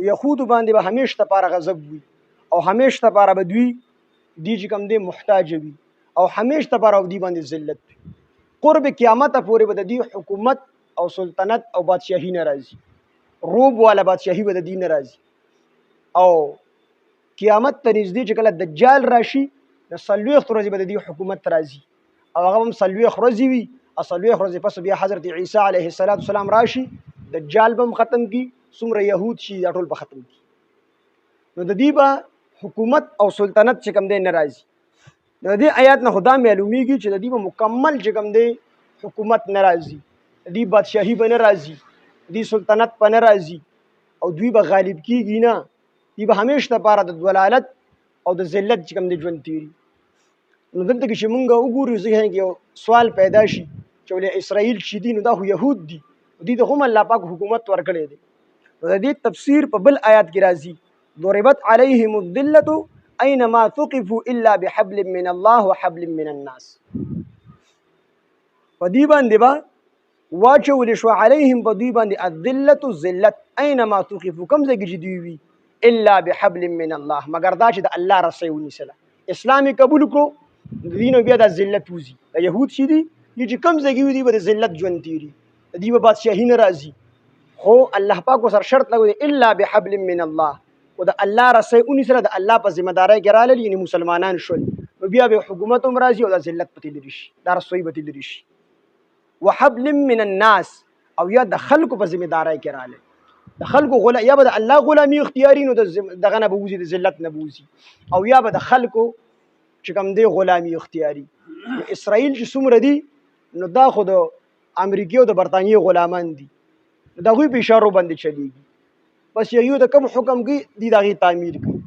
یهودو باندې به همیش لپاره غضب وي او همیش لپاره به دوی چې کوم دی محتاج وي او همیش لپاره دوی باندې ذلت وي. قرب قیامت پورې به د دې حکومت او سلطنت او بادشاهي نه راځي، روب والا بادشاهي به د دې نه راځي. او قیامت ته نږدې چې کله دجال راشي د 40 ورځې به د دې حکومت راځي او هغه هم 40 ورځې وي او 40 ورځې پس بیا حضرت عیسی علیه السلام راشي، دجال به هم ختم کی، څومره یهود شي دا ټول به ختم کی. نو د دې به حکومت او سلطنت چې کوم دی نه راځي. د دې آیات نه خدا معلومیږي چې د دې به مکمل چې کوم دی حکومت نه راځي، د دې بادشاهي به نه راځي، د دې سلطنت به نه راځي او دوی به غالب کیږي نه، دوی به همیشه لپاره د دلالت او د ذلت چې کوم دی ژوند تیري. نو دلته کې چې مونږ وګورو ذهن کې یو سوال پیدا شي چې ولې اسرائیل چې دي نو دا خو یهود دي، دوی ته هم الله پاک حکومت ورکړی دی. نو د دې تفسیر په بل آیات کې راځي ضربت علیهم الذلة اينما ثقفوا الا بحبل من الله وحبل من الناس. په دې باندې با واچول شو علیهم په دې باندې الذلة ذلت اينما ثقفوا کوم ځای کې دوی وي الا بحبل من الله مگر دا چې د الله رسول ونیسله اسلامي قبول کو دینو بیا د ذلت وزي. د يهود شي دي چې کوم ځای کې دي به د ذلت ژوند تیری، د دې په بادشاهي نه راځي. خو الله پاک سره شرط لګوي الا بحبل من الله، او د الله رسول ونیسله د الله په ذمہ داري کې رااله یعنی مسلمانان شول، نو بیا به حکومت هم راځي او د ذلت پتی لري شي، دا رسوي پتی لري شي. وحبل من الناس او یا د خلکو په ذمہ داري کې رااله، د خلکو یا به د الله غلامی اختیاري نو دغه نه بوزي د ذلت نه بوزي، او یا به د خلکو چې کوم دی غلامی اختیاري. اسرائیل چې څومره دي نو دا خو د امریکا او د برتانیې غلامان دي، دا غوی په اشارو باندې چلیږي. بس یو د کوم حکم کوي دی دغه تعمیر کوي،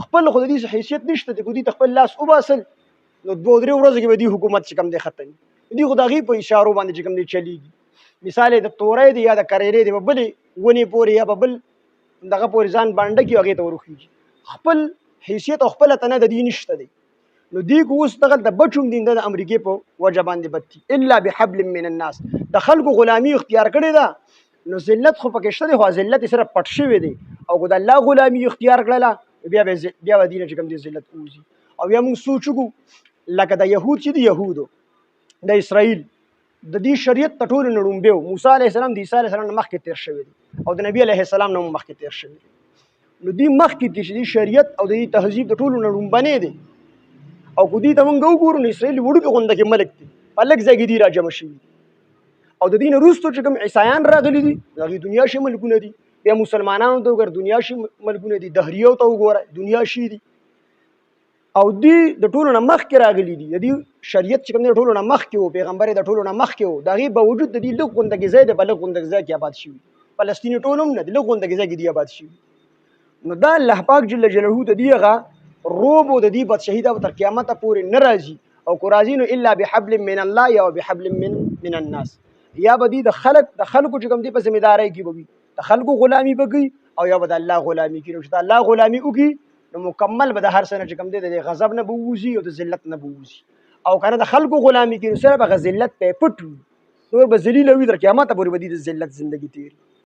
خپل خو د دې حیثیت نشته د کوي خپل لاس وباسل نو 2-3 ورځې کې به دی حکومت چې کوم دی ختم دی، خو دغه په اشارو باندې چې کوم دی چلیږي. مثال د تورې دی یا د کریرې دی بلې ونی پورې یا بل دغه پورې ځان باندې کې هغه ته ورخیږي، خپل حیثیت او خپل تنه د دې نشته دی. نو دی کو اوس دغه د بچوم دین د امریکای په وجه باندې بتی الا بحبل من الناس، د خلکو غلامی اختیار کړی دا نو ذلت خو پکې شته دی، خو ذلت سره پټ شوی دی او د الله غلامی اختیار کړله بیا به دین چې کوم دی ذلت اوزي. او یا موږ سوچو لکه د يهود چې دی يهودو د اسرائیل د دې شریعت ټول نړومبه موسی علیه السلام د عیسی علیه السلام مخکې تیر شوی دی او د نبی علیه السلام نو مخکې تیر شوی دی. نو دې مخکې چې شریعت او د تهذیب د ټول نړومبنه دی او کو دې ته مونږ وګورو نو اسرائیل وړو غونډه کې ملک دی په لږ ځای کې دی راجم شوي او د دین روستو چې کوم عیسایان راغلي دي هغه دنیا شي ملکونه دي، بیا مسلمانانو ته وګور دنیا شي ملکونه دي، دهریو ته وګوره دنیا شي دي او دی د ټولو نه مخکې راغلي دي. د دې شریعت چې کوم دی ټولو نه مخکې وو، پیغمبر د ټولو نه مخکې وو، د هغې باوجود د دې لږ غونډه کې ځای دی په لږ غونډه ځای کې آباد شوي، فلسطین ټول هم نه دی لږ غونډه کې ځای کې دی آباد شوي. نو دا الله پاک جل جلاله د دې هغه روب او د دې بادشاهي دا تر قیامت پورې نه راځي او کو راځي نو الا بحبل من الله یا بحبل من الناس، یا به د خلکو چې کوم دی په ذمہ داري کې به د خلکو غلامی بږي او یا به د الله غلامی کې، نو چې الله غلامی وکي نو مکمل به د هر څه چې کوم دی د غضب نه بوزي او د ذلت نه بوزي، او کنه د خلکو غلامی کې نو سره به ذلت په پټ نور به ذلیل وي تر قیامت پورې به د ذلت ژوندۍ تیری.